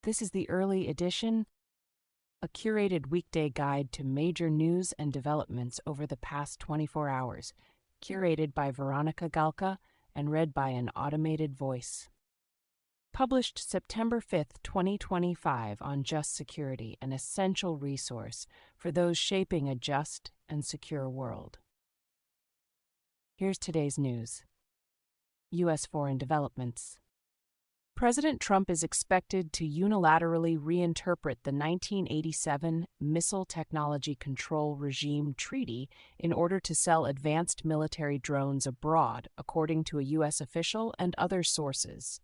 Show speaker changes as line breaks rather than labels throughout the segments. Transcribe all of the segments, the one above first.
This is the early edition, a curated weekday guide to major news and developments over the past 24 hours, curated by Veronica Galka and read by an automated voice. Published September 5th, 2025 on Just Security, an essential resource for those shaping a just and secure world. Here's today's news. U.S. foreign developments. President Trump is expected to unilaterally reinterpret the 1987 Missile Technology Control Regime Treaty in order to sell advanced military drones abroad, according to a U.S. official and other sources.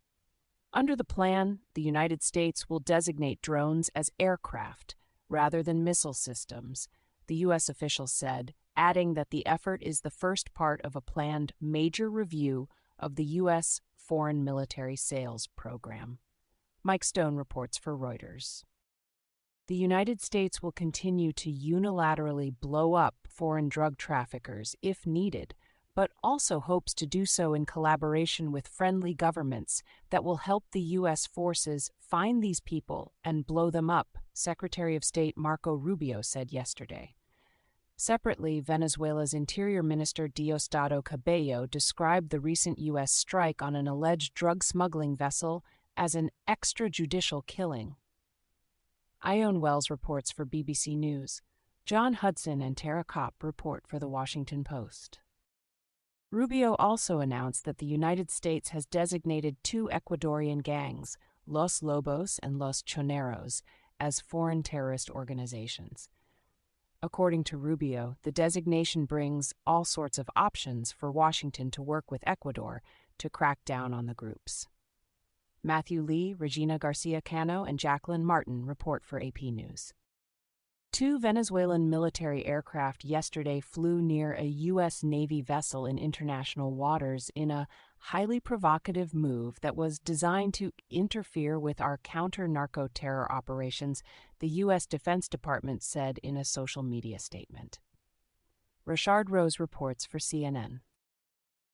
Under the plan, the United States will designate drones as aircraft rather than missile systems, the U.S. official said, adding that the effort is the first part of a planned major review of the U.S. foreign military sales program. Mike Stone reports for Reuters. The United States will continue to unilaterally blow up foreign drug traffickers if needed, but also hopes to do so in collaboration with friendly governments that will help the U.S. forces find these people and blow them up, Secretary of State Marco Rubio said yesterday. Separately, Venezuela's Interior Minister Diosdado Cabello described the recent U.S. strike on an alleged drug smuggling vessel as an extrajudicial killing. Ione Wells reports for BBC News. John Hudson and Tara Kopp report for The Washington Post. Rubio also announced that the United States has designated two Ecuadorian gangs, Los Lobos and Los Choneros, as foreign terrorist organizations. According to Rubio, the designation brings all sorts of options for Washington to work with Ecuador to crack down on the groups. Matthew Lee, Regina Garcia-Cano, and Jacqueline Martin report for AP News. Two Venezuelan military aircraft yesterday flew near a U.S. Navy vessel in international waters in a highly provocative move that was designed to interfere with our counter-narco-terror operations, the U.S. Defense Department said in a social media statement. Rashard Rose reports for CNN.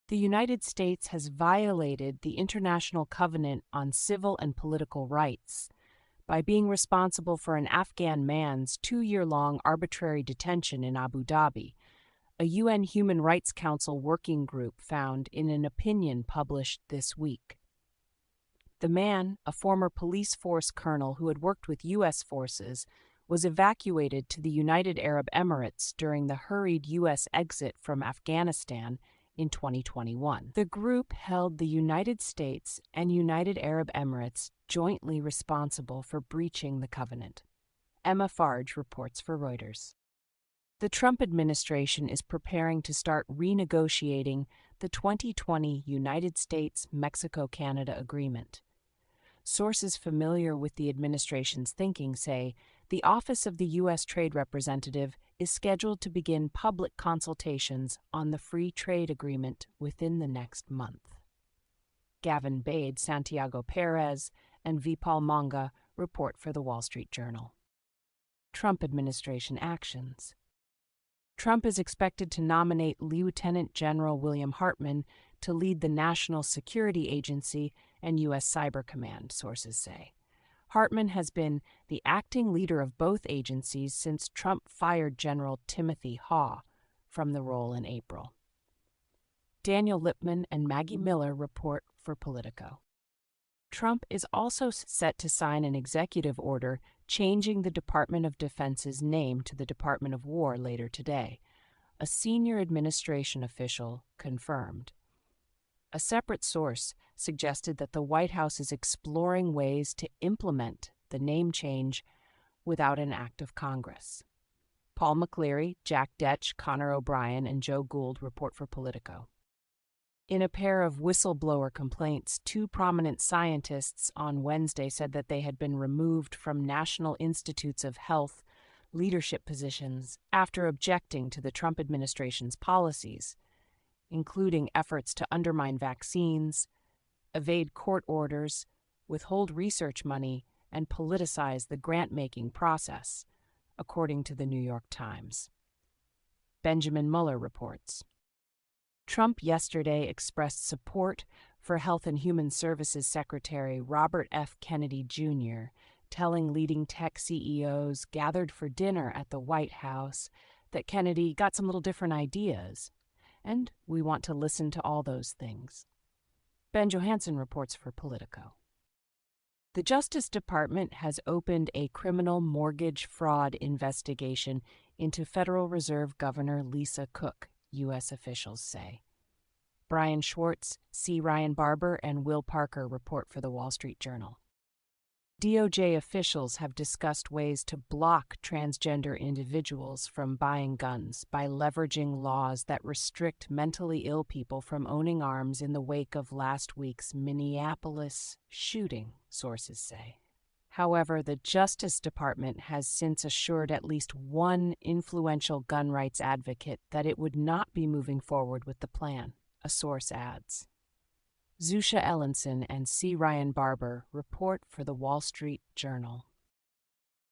The United States has violated the International Covenant on Civil and Political Rights by being responsible for an Afghan man's 2-year-long arbitrary detention in Abu Dhabi, a UN Human Rights Council working group found in an opinion published this week. The man, a former police force colonel who had worked with U.S. forces, was evacuated to the United Arab Emirates during the hurried U.S. exit from Afghanistan in 2021. The group held the United States and United Arab Emirates jointly responsible for breaching the covenant. Emma Farge reports for Reuters. The Trump administration is preparing to start renegotiating the 2020 United States-Mexico-Canada agreement. Sources familiar with the administration's thinking say the Office of the U.S. Trade Representative is scheduled to begin public consultations on the free trade agreement within the next month. Gavin Bade, Santiago Perez, and Vipal Manga report for The Wall Street Journal. Trump administration actions. Trump is expected to nominate Lieutenant General William Hartman to lead the National Security Agency and U.S. Cyber Command, sources say. Hartman has been the acting leader of both agencies since Trump fired General Timothy Haw from the role in April. Daniel Lippman and Maggie Miller report for Politico. Trump is also set to sign an executive order changing the Department of Defense's name to the Department of War later today, a senior administration official confirmed. A separate source suggested that the White House is exploring ways to implement the name change without an act of Congress. Paul McCleary, Jack Detch, Connor O'Brien, and Joe Gould report for Politico. In a pair of whistleblower complaints, two prominent scientists on Wednesday said that they had been removed from National Institutes of Health leadership positions after objecting to the Trump administration's policies, including efforts to undermine vaccines, evade court orders, withhold research money, and politicize the grant-making process, according to the New York Times. Benjamin Mueller reports. Trump yesterday expressed support for Health and Human Services Secretary Robert F. Kennedy Jr. telling leading tech CEOs gathered for dinner at the White House that Kennedy got some little different ideas, and we want to listen to all those things. Ben Johansen reports for Politico. The Justice Department has opened a criminal mortgage fraud investigation into Federal Reserve Governor Lisa Cook, U.S. officials say. Brian Schwartz, C. Ryan Barber, and Will Parker report for The Wall Street Journal. DOJ officials have discussed ways to block transgender individuals from buying guns by leveraging laws that restrict mentally ill people from owning arms in the wake of last week's Minneapolis shooting, sources say. However, the Justice Department has since assured at least one influential gun rights advocate that it would not be moving forward with the plan, a source adds. Zusha Ellenson and C. Ryan Barber report for The Wall Street Journal.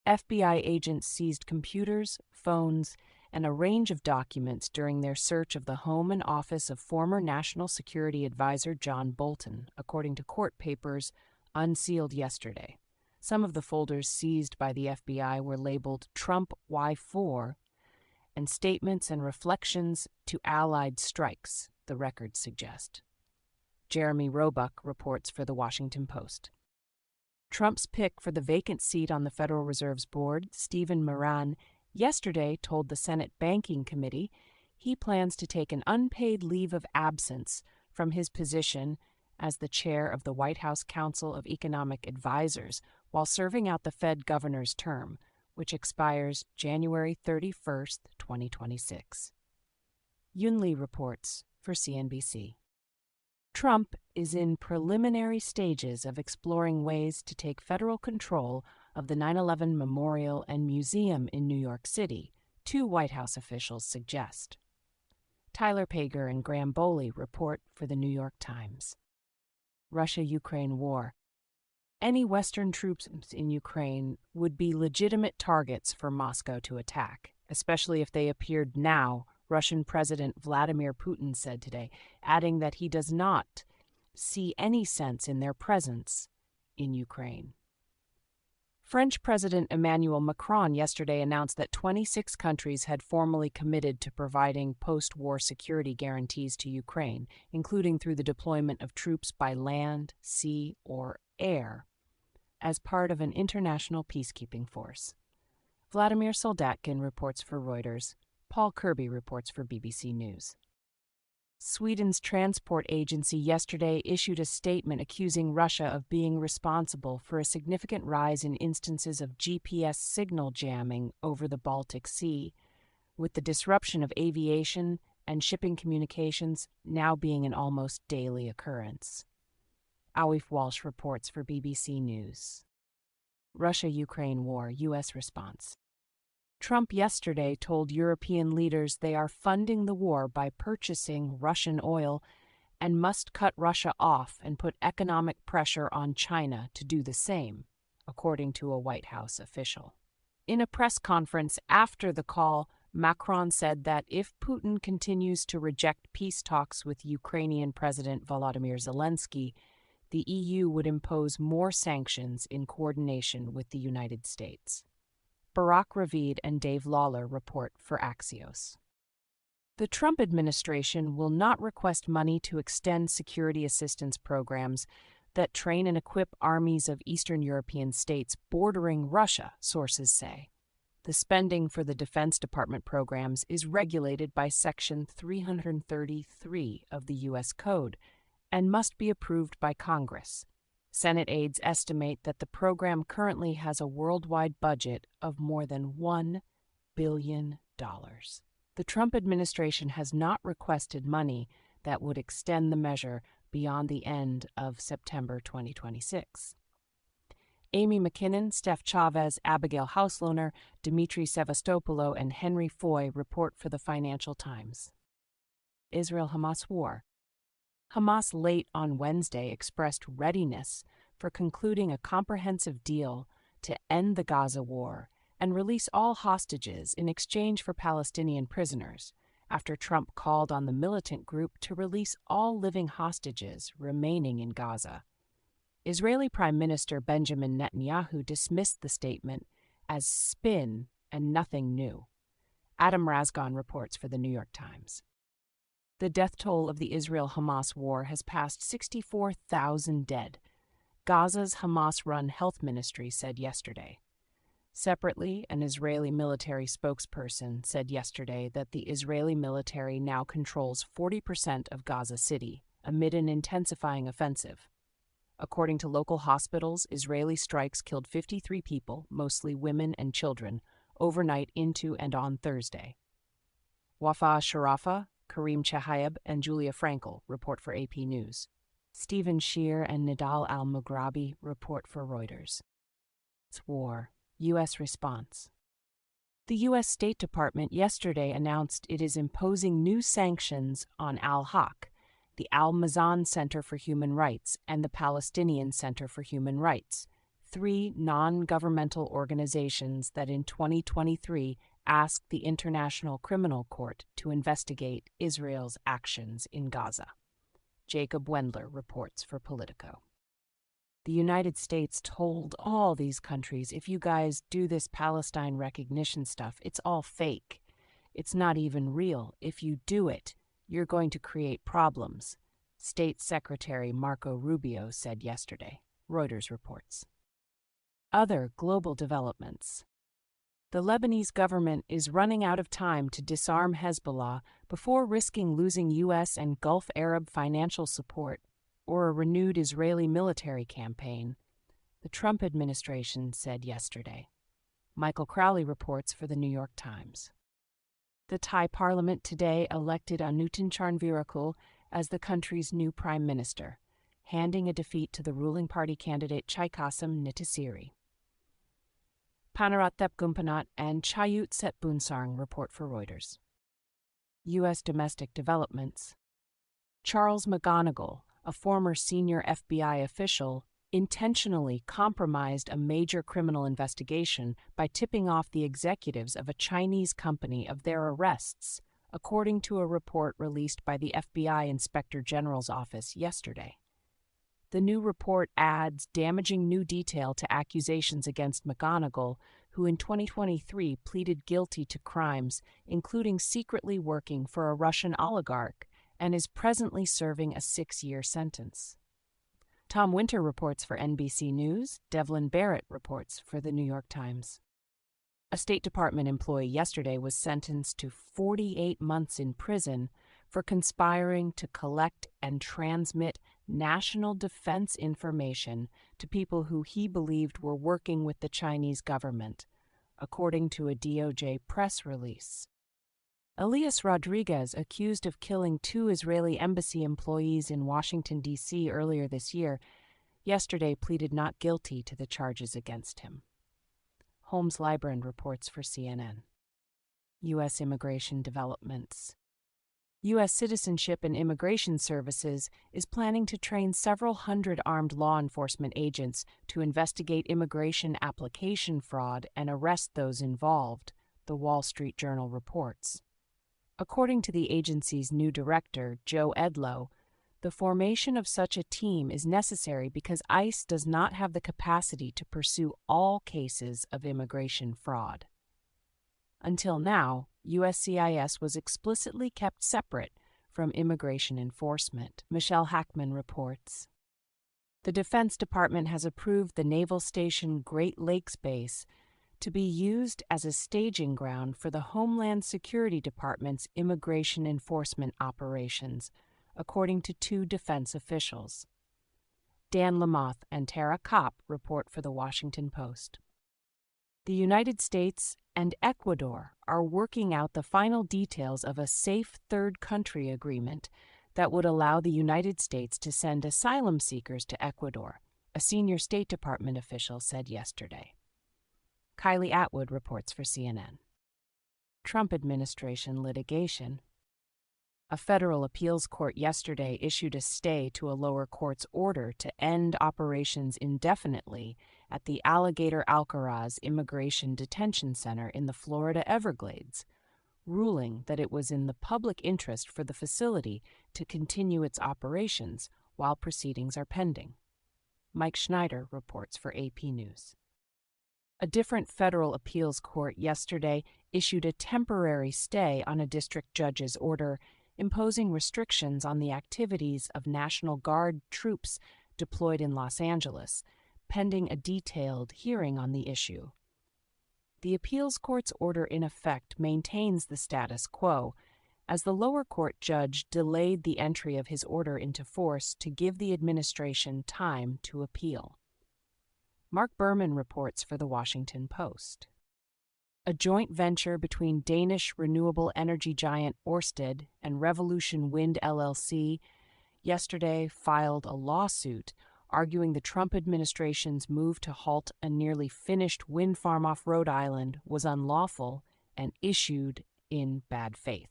FBI agents seized computers, phones, and a range of documents during their search of the home and office of former National Security Advisor John Bolton, according to court papers unsealed yesterday. Some of the folders seized by the FBI were labeled Trump Y4 and Statements and Reflections to Allied Strikes, the records suggest. Jeremy Roebuck reports for The Washington Post. Trump's pick for the vacant seat on the Federal Reserve's board, Stephen Moran, yesterday told the Senate Banking Committee he plans to take an unpaid leave of absence from his position as the chair of the White House Council of Economic Advisers while serving out the Fed governor's term, which expires January 31st, 2026. Yun Lee reports for CNBC. Trump is in preliminary stages of exploring ways to take federal control of the 9/11 Memorial and Museum in New York City, two White House officials suggest. Tyler Pager and Graham Boley report for the New York Times. Russia-Ukraine war. Any Western troops in Ukraine would be legitimate targets for Moscow to attack, especially if they appeared now, Russian President Vladimir Putin said today, adding that he does not see any sense in their presence in Ukraine. French President Emmanuel Macron yesterday announced that 26 countries had formally committed to providing post-war security guarantees to Ukraine, including through the deployment of troops by land, sea, or air, as part of an international peacekeeping force. Vladimir Soldatkin reports for Reuters. Paul Kirby reports for BBC News. Sweden's transport agency yesterday issued a statement accusing Russia of being responsible for a significant rise in instances of GPS signal jamming over the Baltic Sea, with the disruption of aviation and shipping communications now being an almost daily occurrence. Awif Walsh reports for BBC News. Russia-Ukraine war, U.S. response. Trump yesterday told European leaders they are funding the war by purchasing Russian oil and must cut Russia off and put economic pressure on China to do the same, according to a White House official. In a press conference after the call, Macron said that if Putin continues to reject peace talks with Ukrainian President Volodymyr Zelensky, the EU would impose more sanctions in coordination with the United States. Barack Ravid and Dave Lawler report for Axios. The Trump administration will not request money to extend security assistance programs that train and equip armies of Eastern European states bordering Russia, sources say. The spending for the Defense Department programs is regulated by Section 333 of the U.S. Code and must be approved by Congress. Senate aides estimate that the program currently has a worldwide budget of more than $1 billion. The Trump administration has not requested money that would extend the measure beyond the end of September 2026. Amy McKinnon, Steph Chavez, Abigail Hauslohner, Dmitry Sevastopoulos, and Henry Foy report for the Financial Times. Israel-Hamas war. Hamas late on Wednesday expressed readiness for concluding a comprehensive deal to end the Gaza war and release all hostages in exchange for Palestinian prisoners, after Trump called on the militant group to release all living hostages remaining in Gaza. Israeli Prime Minister Benjamin Netanyahu dismissed the statement as spin and nothing new. Adam Razgon reports for the New York Times. The death toll of the Israel-Hamas war has passed 64,000 dead, Gaza's Hamas-run health ministry said yesterday. Separately, an Israeli military spokesperson said yesterday that the Israeli military now controls 40% of Gaza City amid an intensifying offensive. According to local hospitals, Israeli strikes killed 53 people, mostly women and children, overnight into and on Thursday. Wafa Sharafa, Karim Chehayeb, and Julia Frankel report for AP News. Stephen Shear and Nidal al-Mughrabi report for Reuters. It's war. U.S. response. The U.S. State Department yesterday announced it is imposing new sanctions on Al-Haq, the Al-Mazan Center for Human Rights, and the Palestinian Center for Human Rights, three non-governmental organizations that in 2023 asked the International Criminal Court to investigate Israel's actions in Gaza. Jacob Wendler reports for Politico. The United States told all these countries, if you guys do this Palestine recognition stuff, it's all fake. It's not even real. If you do it, you're going to create problems, State Secretary Marco Rubio said yesterday, Reuters reports. Other global developments. The Lebanese government is running out of time to disarm Hezbollah before risking losing U.S. and Gulf Arab financial support or a renewed Israeli military campaign, the Trump administration said yesterday. Michael Crowley reports for the New York Times. The Thai parliament today elected Anutin Charnvirakul as the country's new prime minister, handing a defeat to the ruling party candidate Chaikasim Nitasiri. Panarat Thepgumpanat and Chayut Setbunsarng report for Reuters. U.S. domestic developments. Charles McGonigal, a former senior FBI official, intentionally compromised a major criminal investigation by tipping off the executives of a Chinese company of their arrests, according to a report released by the FBI Inspector General's office yesterday. The new report adds damaging new detail to accusations against McGonigal, who in 2023 pleaded guilty to crimes, including secretly working for a Russian oligarch, and is presently serving a 6-year sentence. Tom Winter reports for NBC News. Devlin Barrett reports for The New York Times. A State Department employee yesterday was sentenced to 48 months in prison for conspiring to collect and transmit national defense information to people who he believed were working with the Chinese government, according to a DOJ press release. Elias Rodriguez, accused of killing 2 Israeli embassy employees in Washington, D.C. earlier this year, yesterday pleaded not guilty to the charges against him. Holmes Lybrand reports for CNN. U.S. immigration developments. U.S. Citizenship and Immigration Services is planning to train several hundred armed law enforcement agents to investigate immigration application fraud and arrest those involved, the Wall Street Journal reports. According to the agency's new director, Joe Edlow, the formation of such a team is necessary because ICE does not have the capacity to pursue all cases of immigration fraud. Until now, USCIS was explicitly kept separate from immigration enforcement, Michelle Hackman reports. The Defense Department has approved the Naval Station Great Lakes Base to be used as a staging ground for the Homeland Security Department's immigration enforcement operations, according to 2 defense officials. Dan Lamoth and Tara Kopp report for The Washington Post. The United States and Ecuador are working out the final details of a safe third country agreement that would allow the United States to send asylum seekers to Ecuador, a senior State Department official said yesterday. Kylie Atwood reports for CNN. Trump administration litigation. A federal appeals court yesterday issued a stay to a lower court's order to end operations indefinitely at the Alligator Alcaraz Immigration Detention Center in the Florida Everglades, ruling that it was in the public interest for the facility to continue its operations while proceedings are pending. Mike Schneider reports for AP News. A different federal appeals court yesterday issued a temporary stay on a district judge's order imposing restrictions on the activities of National Guard troops deployed in Los Angeles, pending a detailed hearing on the issue. The appeals court's order in effect maintains the status quo, as the lower court judge delayed the entry of his order into force to give the administration time to appeal. Mark Berman reports for The Washington Post. A joint venture between Danish renewable energy giant Ørsted and Revolution Wind LLC yesterday filed a lawsuit arguing the Trump administration's move to halt a nearly finished wind farm off Rhode Island was unlawful and issued in bad faith.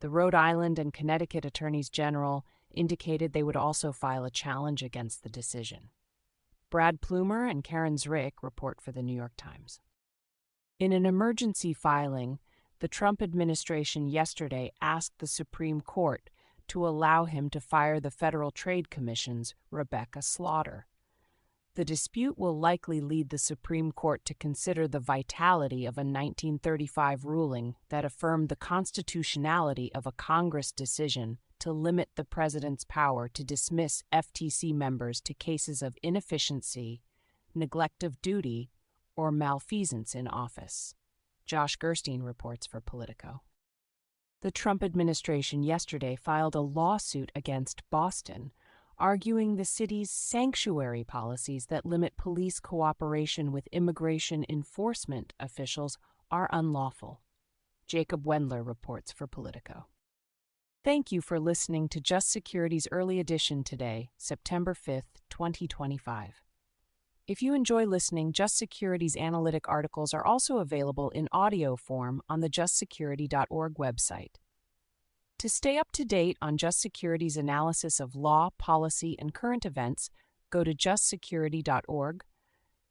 The Rhode Island and Connecticut attorneys general indicated they would also file a challenge against the decision. Brad Plumer and Karen Zrick report for the New York Times. In an emergency filing, the Trump administration yesterday asked the Supreme Court to allow him to fire the Federal Trade Commission's Rebecca Slaughter. The dispute will likely lead the Supreme Court to consider the vitality of a 1935 ruling that affirmed the constitutionality of a Congress decision to limit the president's power to dismiss FTC members to cases of inefficiency, neglect of duty, or malfeasance in office. Josh Gerstein reports for Politico. The Trump administration yesterday filed a lawsuit against Boston, arguing the city's sanctuary policies that limit police cooperation with immigration enforcement officials are unlawful. Jacob Wendler reports for Politico. Thank you for listening to Just Security's early edition today, September 5th, 2025. If you enjoy listening, Just Security's analytic articles are also available in audio form on the justsecurity.org website. To stay up to date on Just Security's analysis of law, policy, and current events, go to justsecurity.org,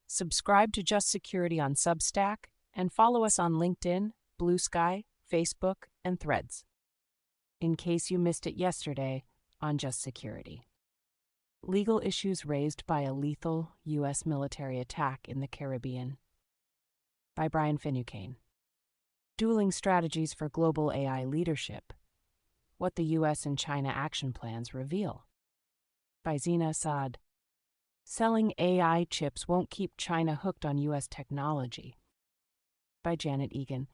subscribe to Just Security on Substack, and follow us on LinkedIn, Blue Sky, Facebook, and Threads. In case you missed it yesterday on Just Security. Legal issues raised by a lethal U.S. military attack in the Caribbean. By Brian Finucane. Dueling strategies for global AI leadership. What the U.S. and China action plans reveal. By Zina Assad. Selling AI chips won't keep China hooked on U.S. technology. By Janet Egan.